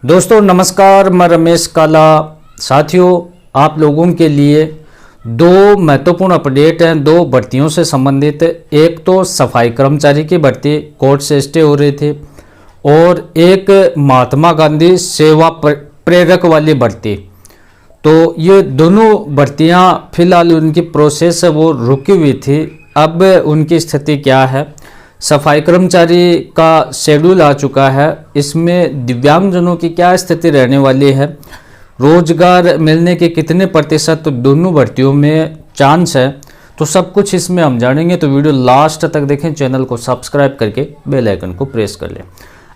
दोस्तों नमस्कार, मैं रमेश काला। साथियों, आप लोगों के लिए दो महत्वपूर्ण अपडेट हैं, दो भर्तियों से संबंधित। एक तो सफाई कर्मचारी की भर्ती कोर्ट से स्टे हो रही थी और एक महात्मा गांधी सेवा प्रेरक वाली भर्ती। तो ये दोनों भर्तियां फिलहाल उनकी प्रोसेस है वो रुकी हुई थी। अब उनकी स्थिति क्या है? सफाई कर्मचारी का शेड्यूल आ चुका है, इसमें दिव्यांगजनों की क्या स्थिति रहने वाली है, रोजगार मिलने के कितने प्रतिशत तो दोनों भर्तियों में चांस है, तो सब कुछ इसमें हम जानेंगे। तो वीडियो लास्ट तक देखें, चैनल को सब्सक्राइब करके बेल आइकन को प्रेस कर लें।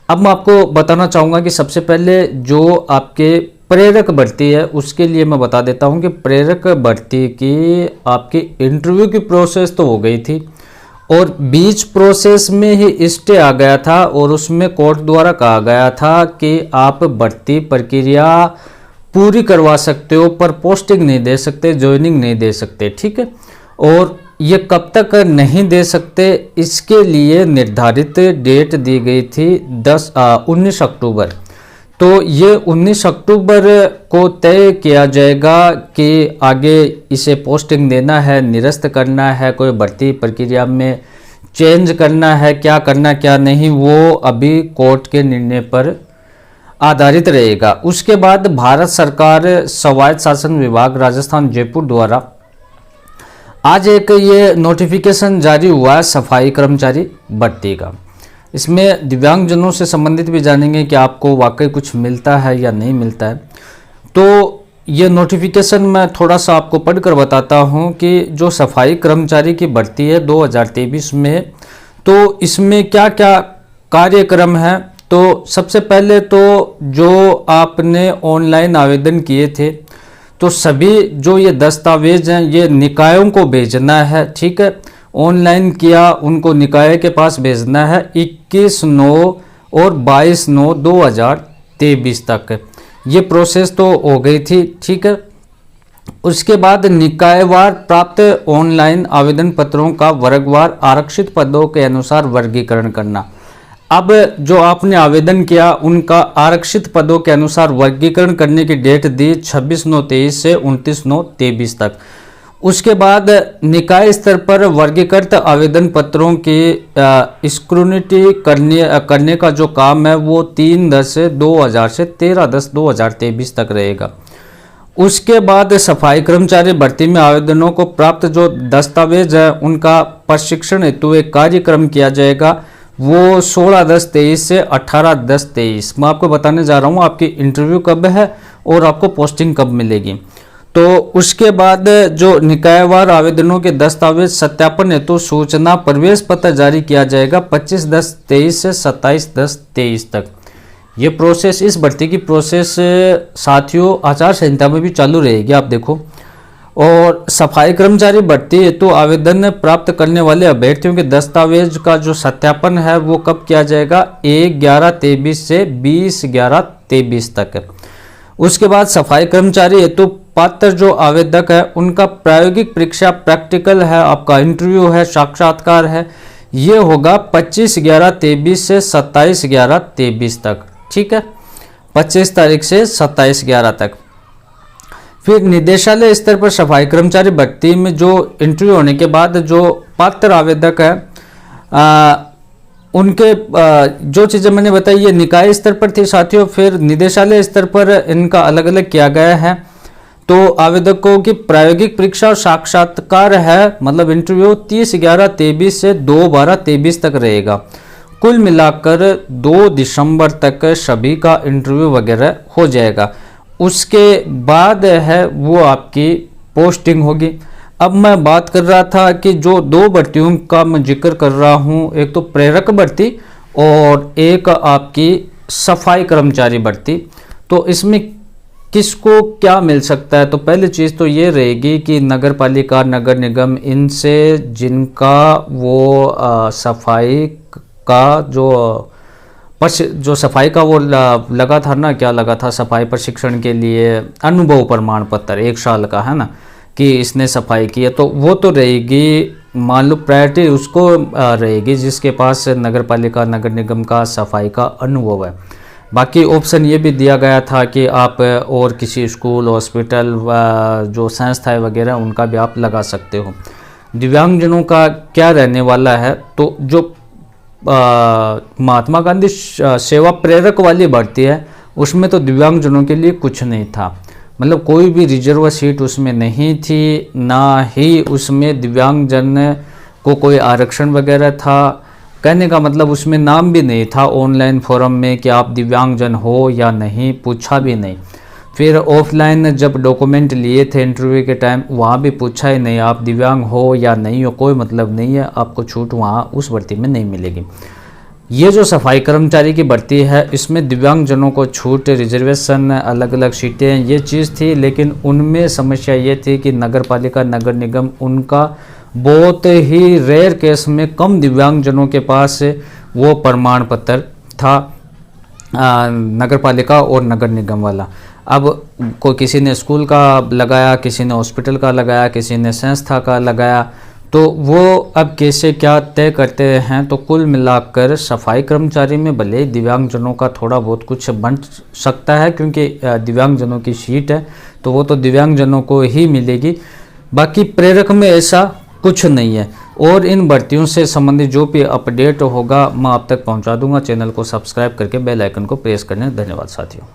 अब मैं आपको बताना चाहूँगा कि सबसे पहले जो आपके प्रेरक भर्ती है उसके लिए मैं बता देता हूँ कि प्रेरक भर्ती की आपकी इंटरव्यू की प्रोसेस तो हो गई थी और बीच प्रोसेस में ही स्टे आ गया था और उसमें कोर्ट द्वारा कहा गया था कि आप भर्ती प्रक्रिया पूरी करवा सकते हो पर पोस्टिंग नहीं दे सकते, ज्वाइनिंग नहीं दे सकते। ठीक है, और ये कब तक नहीं दे सकते, इसके लिए निर्धारित डेट दी गई थी 19 अक्टूबर। तो ये 19 अक्टूबर को तय किया जाएगा कि आगे इसे पोस्टिंग देना है, निरस्त करना है, कोई भर्ती प्रक्रिया में चेंज करना है, क्या करना क्या नहीं, वो अभी कोर्ट के निर्णय पर आधारित रहेगा। उसके बाद भारत सरकार स्वायत्त शासन विभाग राजस्थान जयपुर द्वारा आज एक ये नोटिफिकेशन जारी हुआ है सफाई कर्मचारी भर्ती का। इसमें दिव्यांगजनों से संबंधित भी जानेंगे कि आपको वाकई कुछ मिलता है या नहीं मिलता है। तो ये नोटिफिकेशन मैं थोड़ा सा आपको पढ़कर बताता हूँ कि जो सफाई कर्मचारी की भर्ती है 2023 में, तो इसमें क्या क्या कार्यक्रम है। तो सबसे पहले तो जो आपने ऑनलाइन आवेदन किए थे तो सभी जो ये दस्तावेज हैं ये निकायों को भेजना है। ठीक है, ऑनलाइन किया उनको निकाय के पास भेजना है 21/9 और 22/9/2023 तक। ये प्रोसेस तो हो गई थी। ठीक है, उसके बाद निकायवार प्राप्त ऑनलाइन आवेदन पत्रों का वर्गवार आरक्षित पदों के अनुसार वर्गीकरण करना। अब जो आपने आवेदन किया उनका आरक्षित पदों के अनुसार वर्गीकरण करने की डेट दी 26/9/23 से 29/9/23 तक। उसके बाद निकाय स्तर पर वर्गीकृत आवेदन पत्रों की स्क्रूनिटी करने का जो काम है वो 3/10/2000 से 13/10/2023 तक रहेगा। उसके बाद सफाई कर्मचारी भर्ती में आवेदनों को प्राप्त जो दस्तावेज है उनका प्रशिक्षण हेतु एक कार्यक्रम किया जाएगा, वो 16/10/23 से 18/10/23। मैं आपको बताने जा रहा हूँ आपकी इंटरव्यू कब है और आपको पोस्टिंग कब मिलेगी। तो उसके बाद जो निकायवार आवेदनों के दस्तावेज सत्यापन हेतु सूचना प्रवेश पत्र जारी किया जाएगा 25/10/23 से 27/10/23 तक। ये प्रोसेस, इस भर्ती की प्रोसेस साथियों आचार संहिता में भी चालू रहेगी, आप देखो। और सफाई कर्मचारी भर्ती हेतु आवेदन प्राप्त करने वाले अभ्यर्थियों के दस्तावेज का जो सत्यापन है वो कब किया जाएगा 1/11/23 से 20/11/23 तक। उसके बाद सफाई कर्मचारी हेतु पात्र जो आवेदक है उनका प्रायोगिक परीक्षा प्रैक्टिकल है, आपका इंटरव्यू है, साक्षात्कार है, ये होगा 25/11/23 से 27/11/23 तक। ठीक है, 25 तारीख से 27/11 तक। फिर निदेशालय स्तर पर सफाई कर्मचारी भर्ती में जो इंटरव्यू होने के बाद जो पात्र आवेदक है उनके जो चीज़ें मैंने बताई ये निकाय स्तर पर थी साथियों। फिर निदेशालय स्तर पर इनका अलग अलग किया गया है। तो आवेदकों की प्रायोगिक परीक्षा और साक्षात्कार है, मतलब इंटरव्यू 30/11/23 से 2/12/23 तक रहेगा। कुल मिलाकर 2 दिसंबर तक सभी का इंटरव्यू वगैरह हो जाएगा। उसके बाद है वो आपकी पोस्टिंग होगी। अब मैं बात कर रहा था कि जो दो भर्तियों का मैं जिक्र कर रहा हूँ, एक तो प्रेरक भर्ती और एक आपकी सफाई कर्मचारी भर्ती। तो इसमें किसको क्या मिल सकता है? तो पहली चीज़ तो ये रहेगी कि नगर पालिका, नगर निगम, इनसे जिनका वो सफाई का जो सफाई का वो लगा था ना, क्या लगा था, सफाई प्रशिक्षण के लिए अनुभव प्रमाण पत्र 1 साल का है ना, कि इसने सफाई की है, तो वो तो रहेगी। मान लो प्रायोरिटी उसको रहेगी जिसके पास नगर पालिका, नगर निगम का सफाई का अनुभव है। बाकी ऑप्शन ये भी दिया गया था कि आप और किसी स्कूल, हॉस्पिटल व जो संस्थाएं वगैरह उनका भी आप लगा सकते हो। दिव्यांगजनों का क्या रहने वाला है, तो जो महात्मा गांधी सेवा प्रेरक वाली भर्ती है उसमें तो दिव्यांगजनों के लिए कुछ नहीं था, मतलब कोई भी रिजर्व सीट उसमें नहीं थी, ना ही उसमें दिव्यांगजन को कोई आरक्षण वगैरह था। कहने का मतलब उसमें नाम भी नहीं था ऑनलाइन फॉर्म में कि आप दिव्यांगजन हो या नहीं, पूछा भी नहीं। फिर ऑफलाइन जब डॉक्यूमेंट लिए थे इंटरव्यू के टाइम, वहाँ भी पूछा ही नहीं आप दिव्यांग हो या नहीं हो, कोई मतलब नहीं है, आपको छूट वहाँ उस भर्ती में नहीं मिलेगी। ये जो सफाई कर्मचारी की भर्ती है इसमें दिव्यांगजनों को छूट, रिजर्वेशन, अलग अलग सीटें, ये चीज़ थी, लेकिन उनमें समस्या ये थी कि नगर पालिका, नगर निगम, उनका बहुत ही रेयर केस में कम दिव्यांगजनों के पास वो प्रमाण पत्र था, नगर पालिका और नगर निगम वाला। अब कोई किसी ने स्कूल का लगाया, किसी ने हॉस्पिटल का लगाया, किसी ने संस्था का लगाया, तो वो अब कैसे क्या तय करते हैं। तो कुल मिलाकर सफाई कर्मचारी में भले ही दिव्यांगजनों का थोड़ा बहुत कुछ बन सकता है, क्योंकि दिव्यांगजनों की सीट है तो वो तो दिव्यांगजनों को ही मिलेगी, बाकी प्रेरक में ऐसा कुछ नहीं है। और इन भर्तियों से संबंधित जो भी अपडेट होगा मैं आप तक पहुंचा दूंगा। चैनल को सब्सक्राइब करके बेल आइकन को प्रेस करने। धन्यवाद साथियों।